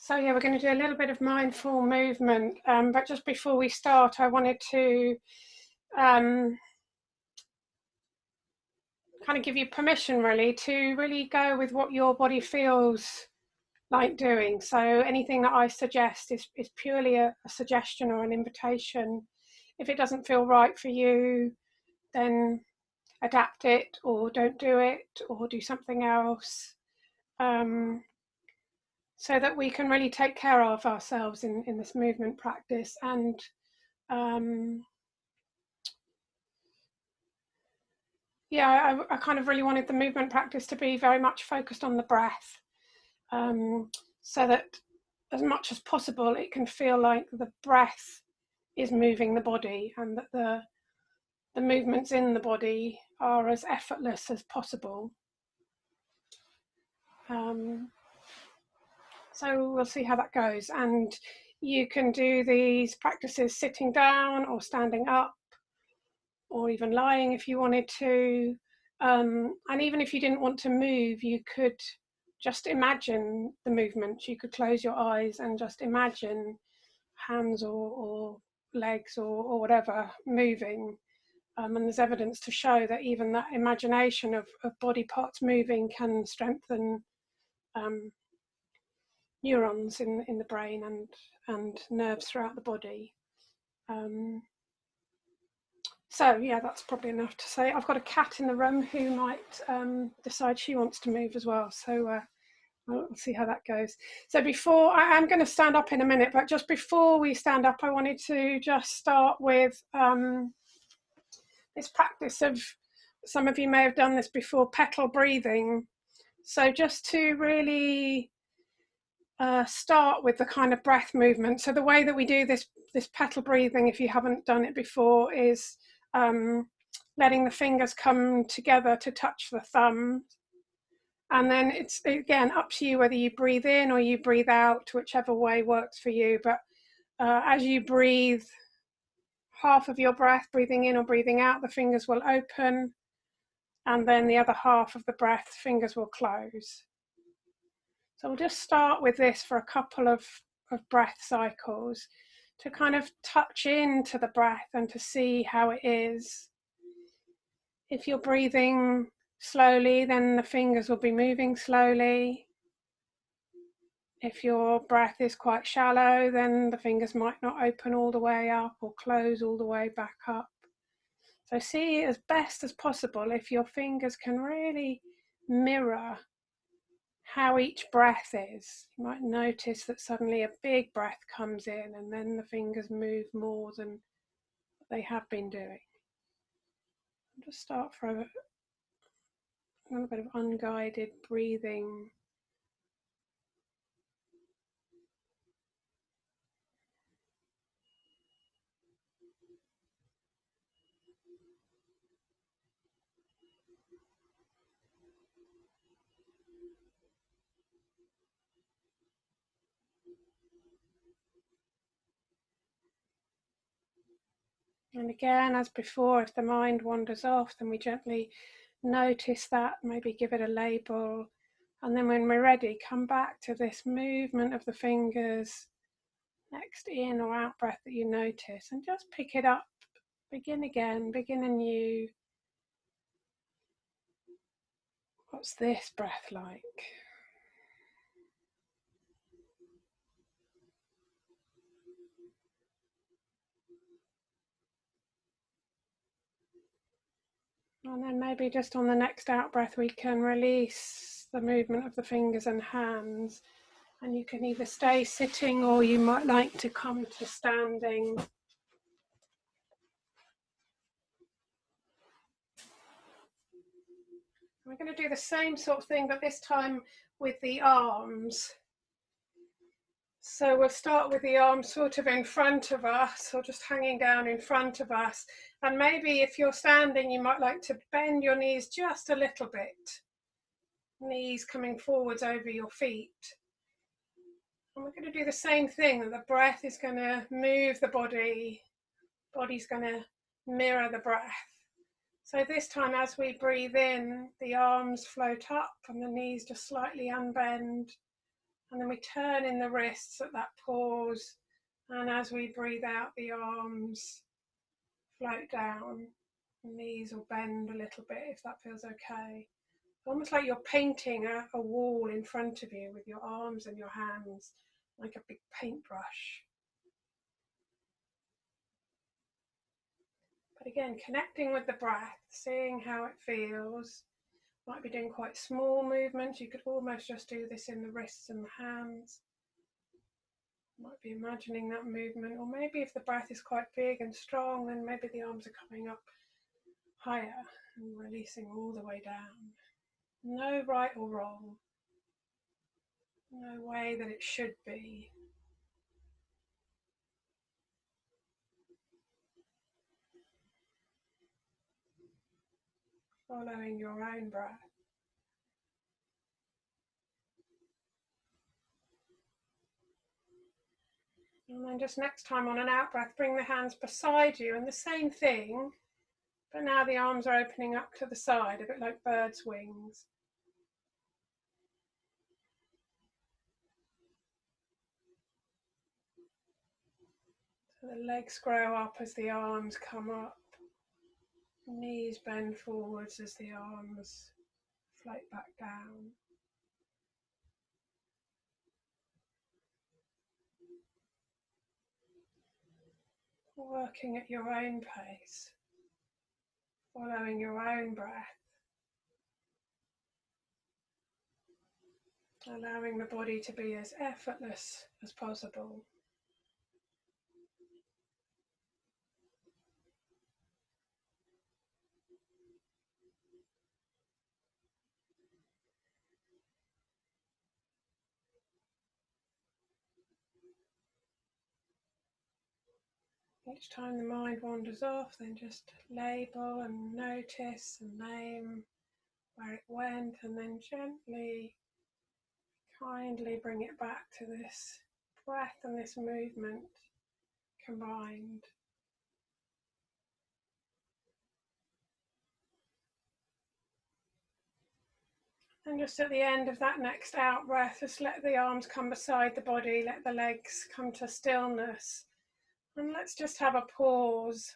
So yeah, we're going to do a little bit of mindful movement, but just before we start, I wanted to kind of give you permission really to really go with what your body feels like doing. So anything that I suggest is purely a suggestion or an invitation. If it doesn't feel right for you, then adapt it or don't do it or do something else. So that we can really take care of ourselves in this movement practice. And yeah, I kind of really wanted the movement practice to be very much focused on the breath, so that as much as possible it can feel like the breath is moving the body, and that the movements in the body are as effortless as possible. So we'll see how that goes. And you can do these practices sitting down or standing up, or even lying if you wanted to. And even if you didn't want to move, you could just imagine the movement. You could close your eyes and just imagine hands or legs or whatever moving. And there's evidence to show that even that imagination of body parts moving can strengthen neurons in the brain and nerves throughout the body. So yeah, that's probably enough to say. I've got a cat in the room who might decide she wants to move as well. So we'll see how that goes. So before, I'm going to stand up in a minute, but just before we stand up, I wanted to just start with this practice of, some of you may have done this before, petal breathing. So just to really start with the kind of breath movement. So the way that we do this petal breathing, if you haven't done it before, is letting the fingers come together to touch the thumb. And then it's, again, up to you whether you breathe in or you breathe out, whichever way works for you. But as you breathe, half of your breath, breathing in or breathing out, the fingers will open. And then the other half of the breath, fingers will close. So we'll just start with this for a couple of breath cycles to kind of touch into the breath and to see how it is. If you're breathing slowly, then the fingers will be moving slowly. If your breath is quite shallow, then the fingers might not open all the way up or close all the way back up. So see as best as possible if your fingers can really mirror how each breath is. You might notice that suddenly a big breath comes in and then the fingers move more than they have been doing. I'll just start for a little bit of unguided breathing. And again, as before, if the mind wanders off, then we gently notice that, maybe give it a label. And then when we're ready, come back to this movement of the fingers, next in or out breath that you notice, and just pick it up, begin again, begin anew. What's this breath like? And then maybe just on the next out breath, we can release the movement of the fingers and hands. And you can either stay sitting or you might like to come to standing. We're going to do the same sort of thing, but this time with the arms. So we'll start with the arms sort of in front of us, or just hanging down in front of us. And maybe if you're standing, you might like to bend your knees just a little bit. Knees coming forwards over your feet. And we're going to do the same thing. The breath is going to move the body. Body's going to mirror the breath. So this time, as we breathe in, the arms float up and the knees just slightly unbend. And then we turn in the wrists at that pause. And as we breathe out, the arms float down. The knees will bend a little bit if that feels okay. Almost like you're painting a wall in front of you with your arms and your hands, like a big paintbrush. But again, connecting with the breath, seeing how it feels. Might be doing quite small movements. You could almost just do this in the wrists and the hands. Might be imagining that movement, or maybe if the breath is quite big and strong, then maybe the arms are coming up higher and releasing all the way down. No right or wrong. No way that it should be. Following your own breath. And then just next time on an out breath, bring the hands beside you, and the same thing, but now the arms are opening up to the side, a bit like bird's wings. So the legs grow up as the arms come up. Knees bend forwards as the arms float back down. Working at your own pace, following your own breath, allowing the body to be as effortless as possible. Each time the mind wanders off, then just label and notice and name where it went, and then gently, kindly bring it back to this breath and this movement combined. And just at the end of that next out breath, just let the arms come beside the body, let the legs come to stillness. And let's just have a pause,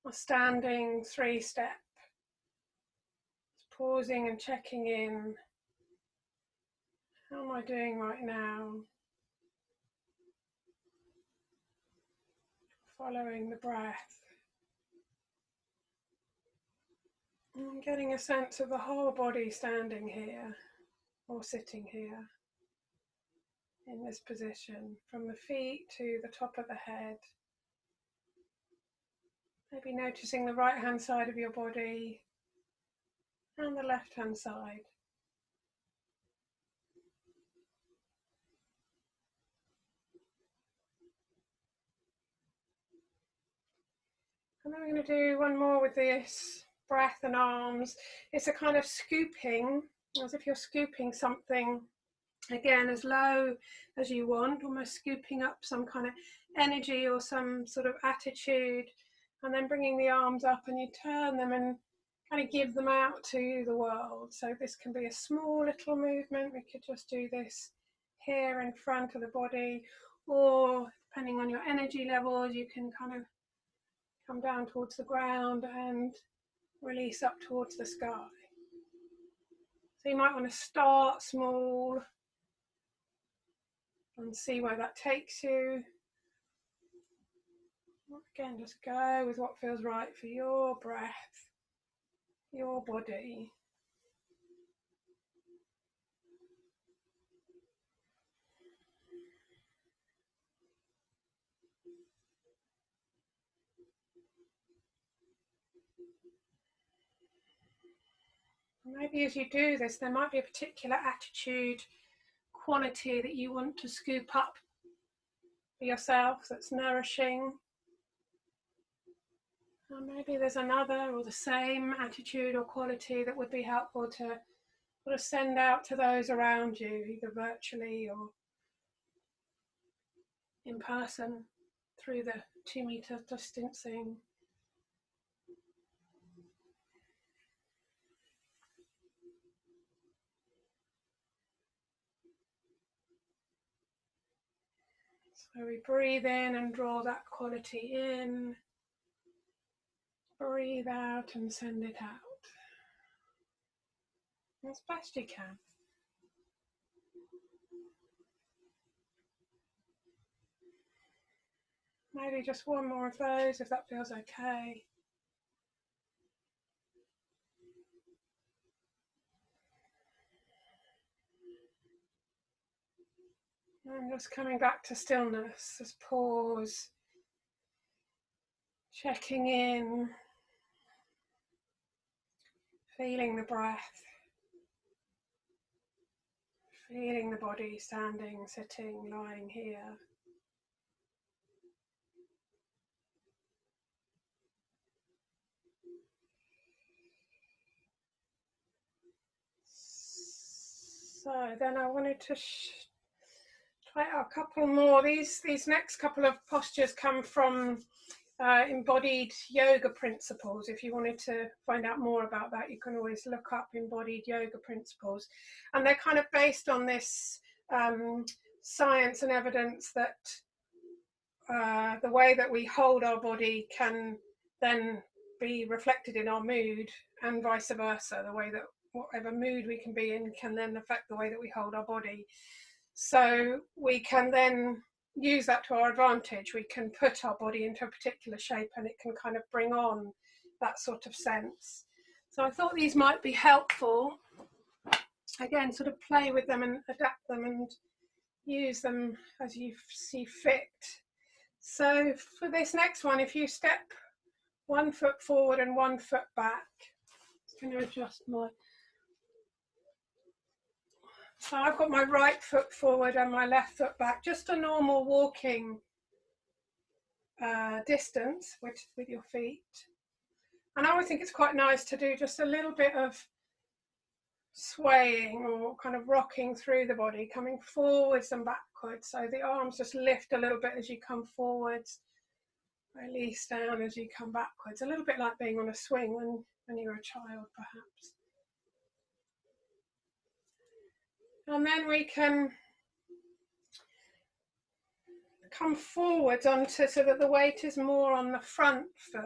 a standing 3-step. Just pausing and checking in. How am I doing right now? Following the breath. And getting a sense of the whole body standing here or sitting here in this position, from the feet to the top of the head. Maybe noticing the right hand side of your body and the left hand side. And then we're going to do one more with this breath and arms. It's a kind of scooping, as if you're scooping something, again, as low as you want, almost scooping up some kind of energy or some sort of attitude, and then bringing the arms up and you turn them and kind of give them out to the world. So this can be a small little movement. We could just do this here in front of the body, or depending on your energy levels, you can kind of come down towards the ground and release up towards the sky. So you might want to start small and see where that takes you. Again, just go with what feels right for your breath, your body. Maybe as you do this, there might be a particular attitude, quality that you want to scoop up for yourself that's nourishing. And maybe there's another or the same attitude or quality that would be helpful to sort of send out to those around you, either virtually or in person through the 2-meter distancing. So we breathe in and draw that quality in. Breathe out and send it out as best you can. Maybe just one more of those if that feels okay. And just coming back to stillness, just pause, checking in, feeling the breath, feeling the body standing, sitting, lying here. So then I wanted to try out a couple more. These next couple of postures come from embodied yoga principles. If you wanted to find out more about that, you can always look up embodied yoga principles. And they're kind of based on this science and evidence that the way that we hold our body can then be reflected in our mood, and vice versa. The way that whatever mood we can be in can then affect the way that we hold our body. So we can then use that to our advantage. We can put our body into a particular shape and it can kind of bring on that sort of sense. So I thought these might be helpful. Again, sort of play with them and adapt them and use them as you see fit. So for this next one, if you step 1 foot forward and 1 foot back, I'm going to adjust my... So I've got my right foot forward and my left foot back, just a normal walking distance with your feet. And I always think it's quite nice to do just a little bit of swaying or kind of rocking through the body, coming forwards and backwards. So the arms just lift a little bit as you come forwards, release down as you come backwards, a little bit like being on a swing when you're a child, perhaps. And then we can come forwards onto so that the weight is more on the front foot.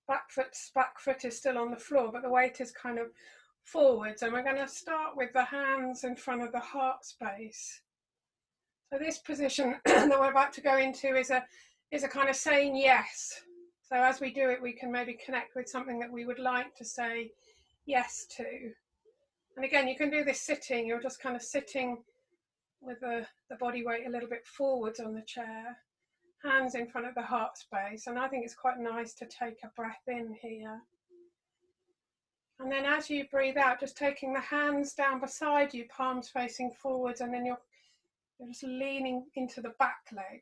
Back foot is still on the floor, but the weight is kind of forwards. And we're going to start with the hands in front of the heart space. So this position that we're about to go into is a kind of saying yes. So as we do it, we can maybe connect with something that we would like to say yes to. And again, you can do this sitting. You're just kind of sitting with the body weight a little bit forwards on the chair, hands in front of the heart space. And I think it's quite nice to take a breath in here. And then as you breathe out, just taking the hands down beside you, palms facing forwards, and then you're just leaning into the back leg.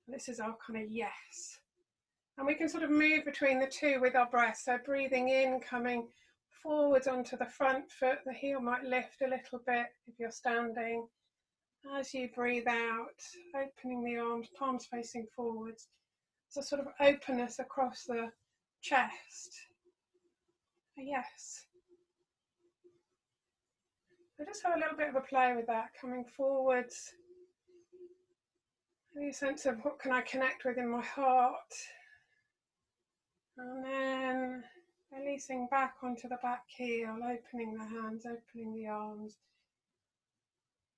This is our kind of yes. And we can sort of move between the two with our breath. So breathing in, coming forwards onto the front foot, the heel might lift a little bit if you're standing. As you breathe out, opening the arms, palms facing forwards. It's a sort of openness across the chest. A yes. So just have a little bit of a play with that, coming forwards. Any sense of what can I connect with in my heart? And then releasing back onto the back heel, opening the hands, opening the arms.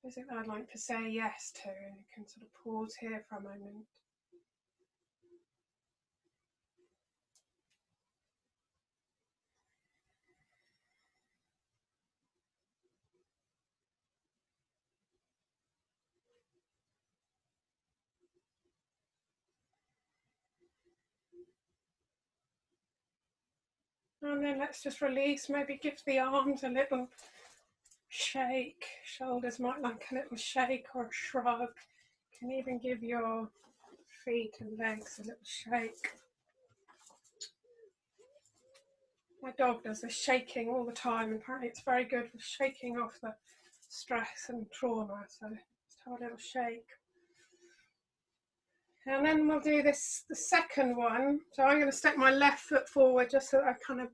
Is it that I'd like to say yes to? And you can sort of pause here for a moment. And then let's just release, maybe give the arms a little shake. Shoulders might like a little shake or a shrug. You can even give your feet and legs a little shake. My dog does this shaking all the time, and apparently it's very good for shaking off the stress and trauma. So just have a little shake. And then we'll do this, the second one. So I'm going to step my left foot forward just so that I kind of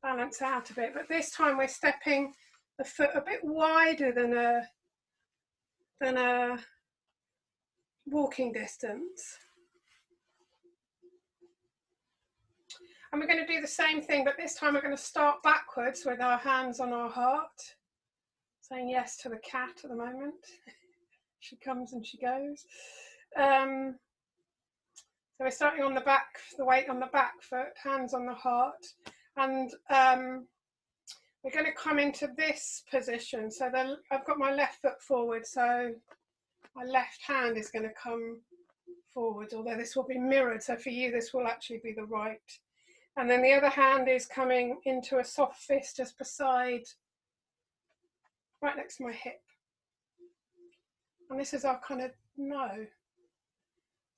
balance out a bit. But this time we're stepping the foot a bit wider than than a walking distance. And we're going to do the same thing, but this time we're going to start backwards with our hands on our heart, saying yes to the cat at the moment. She comes and she goes. So we're starting on the back, the weight on the back foot, hands on the heart, and we're going to come into this position. So I've got my left foot forward, so my left hand is going to come forward, although this will be mirrored, so for you this will actually be the right. And then the other hand is coming into a soft fist just beside, right next to my hip. And this is our kind of no.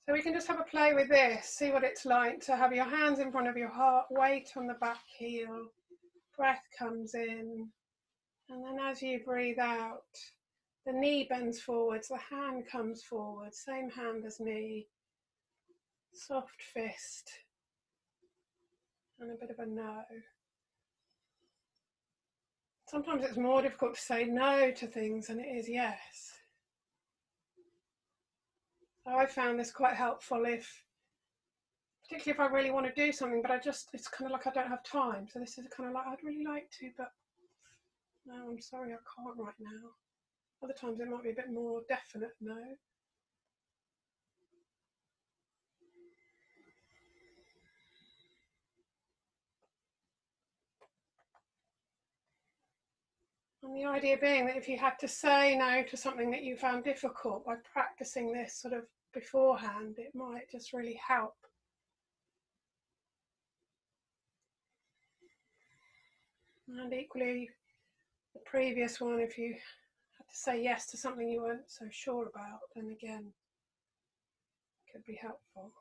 So we can just have a play with this, see what it's like to have your hands in front of your heart, weight on the back heel, breath comes in, and then as you breathe out, the knee bends forwards, the hand comes forward, same hand as knee, soft fist, and a bit of a no. Sometimes it's more difficult to say no to things than it is yes. So I found this quite helpful particularly if I really want to do something, but it's kind of like I don't have time. So this is kind of like, I'd really like to, but no, I'm sorry, I can't right now. Other times it might be a bit more definite no. And the idea being that if you had to say no to something that you found difficult, by practicing this sort of beforehand, it might just really help. And equally, the previous one, if you had to say yes to something you weren't so sure about, then again, it could be helpful.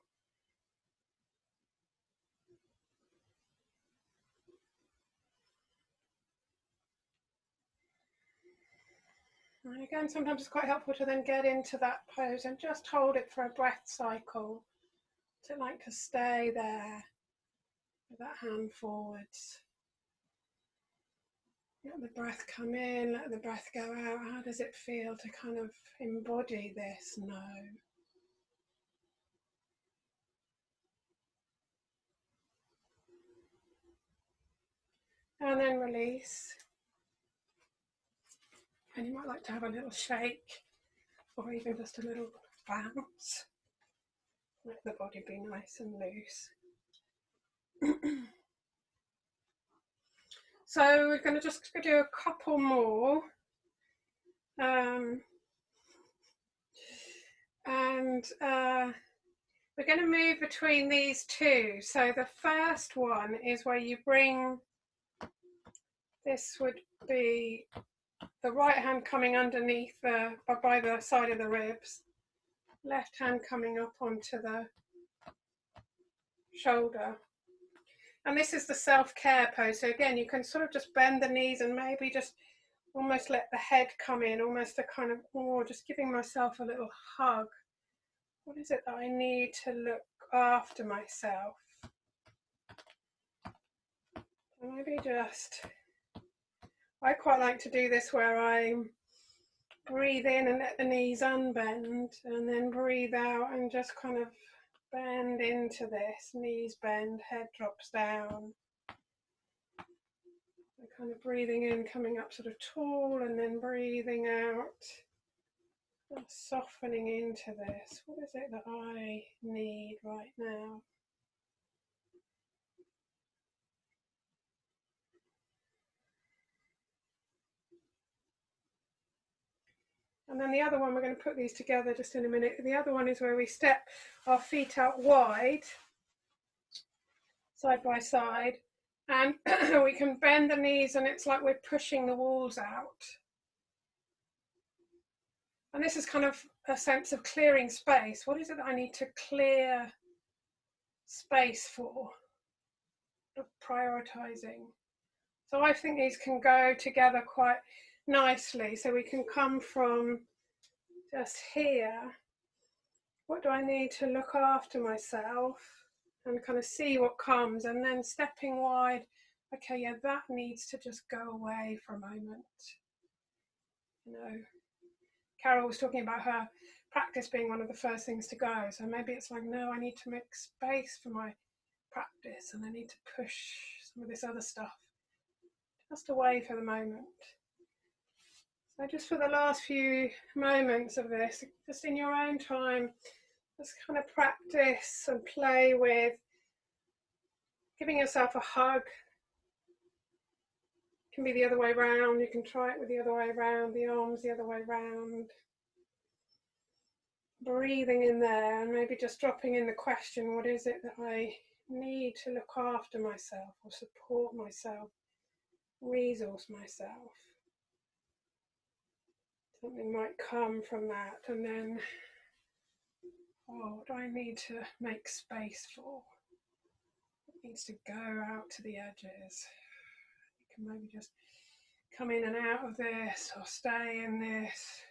And again, sometimes it's quite helpful to then get into that pose and just hold it for a breath cycle. So like to stay there with that hand forwards. Let the breath come in, let the breath go out. How does it feel to kind of embody this no? And then release. And you might like to have a little shake or even just a little bounce. Let the body be nice and loose. So we're going to just do a couple more. We're going to move between these two. So the first one is where you bring, this would be the right hand coming underneath by the side of the ribs, left hand coming up onto the shoulder. And this is the self-care pose. So again, you can sort of just bend the knees and maybe just almost let the head come in, almost a kind of, just giving myself a little hug. What is it that I need to look after myself? And maybe just, I quite like to do this where I breathe in and let the knees unbend, and then breathe out and just kind of bend into this, knees bend, head drops down. So kind of breathing in, coming up sort of tall, and then breathing out, softening into this. What is it that I need right now? And then the other one, we're going to put these together just in a minute. The other one is where we step our feet out wide, side by side, and we can bend the knees and it's like we're pushing the walls out. And this is kind of a sense of clearing space. What is it that I need to clear space for? Prioritizing. So I think these can go together quite nicely. So we can come from just here. What do I need to look after myself? And kind of see what comes, and then stepping wide. Okay, yeah, that needs to just go away for a moment. You know, Carol was talking about her practice being one of the first things to go. So maybe it's like, no, I need to make space for my practice and I need to push some of this other stuff just away for the moment. So just for the last few moments of this, just in your own time, just kind of practice and play with giving yourself a hug. It can be the other way around. You can try it with the other way around, the arms the other way around. Breathing in there and maybe just dropping in the question, what is it that I need to look after myself or support myself, resource myself? Something might come from that, and then, what do I need to make space for? It needs to go out to the edges. You can maybe just come in and out of this or stay in this.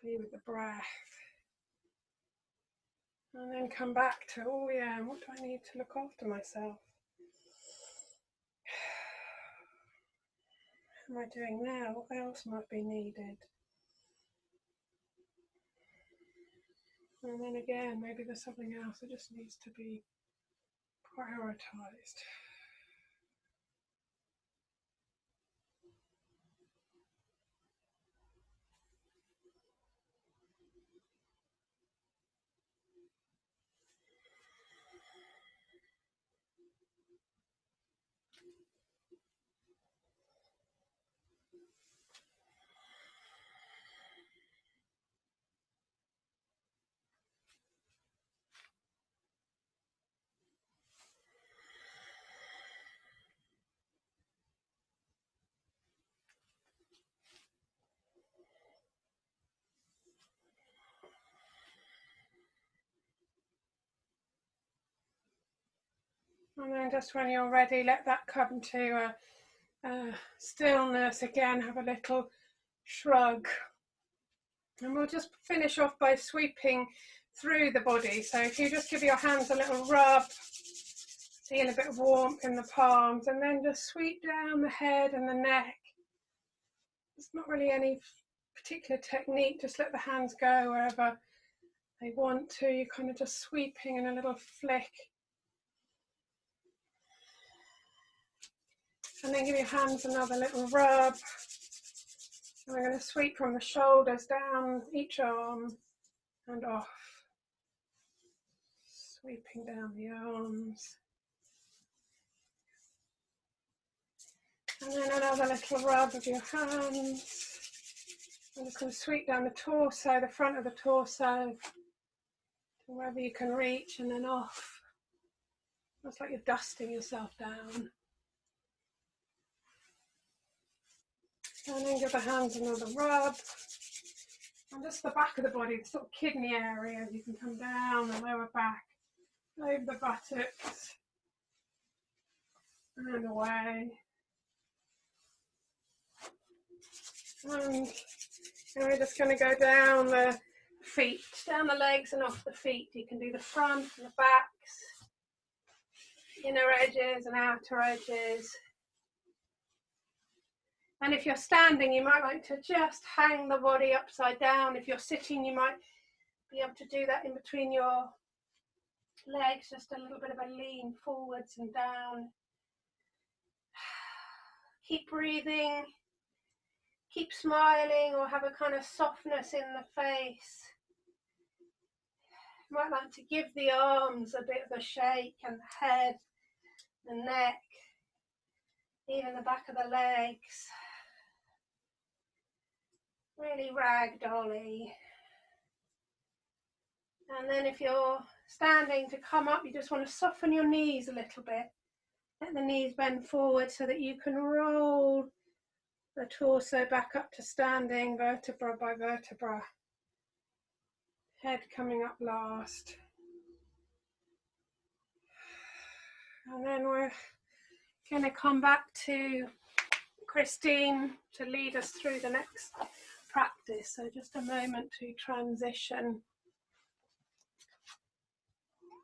Be with the breath. And then come back to, oh yeah, what do I need to look after myself? What am I doing now? What else might be needed? And then again, maybe there's something else that just needs to be prioritized. And then just when you're ready, let that come to a stillness again, have a little shrug. And we'll just finish off by sweeping through the body. So if you just give your hands a little rub, feel a bit of warmth in the palms, and then just sweep down the head and the neck. There's not really any particular technique, just let the hands go wherever they want to. You're kind of just sweeping in a little flick. And then give your hands another little rub. And we're going to sweep from the shoulders down each arm and off. Sweeping down the arms. And then another little rub of your hands. I'm just going to sweep down the torso, the front of the torso, to wherever you can reach, and then off. It's like you're dusting yourself down. And then give the hands another rub. And just the back of the body, the sort of kidney area, you can come down the lower back, over the buttocks, and away. And we're just going to go down the feet, down the legs and off the feet. You can do the front and the backs, inner edges and outer edges. And if you're standing, you might like to just hang the body upside down. If you're sitting, you might be able to do that in between your legs, just a little bit of a lean forwards and down. Keep breathing, keep smiling, or have a kind of softness in the face. You might like to give the arms a bit of a shake, and the head, the neck, even the back of the legs. Really ragdolly. And then if you're standing to come up, you just want to soften your knees a little bit. Let the knees bend forward so that you can roll the torso back up to standing, vertebra by vertebra. Head coming up last. And then we're going to come back to Christine to lead us through the next practice. So just a moment to transition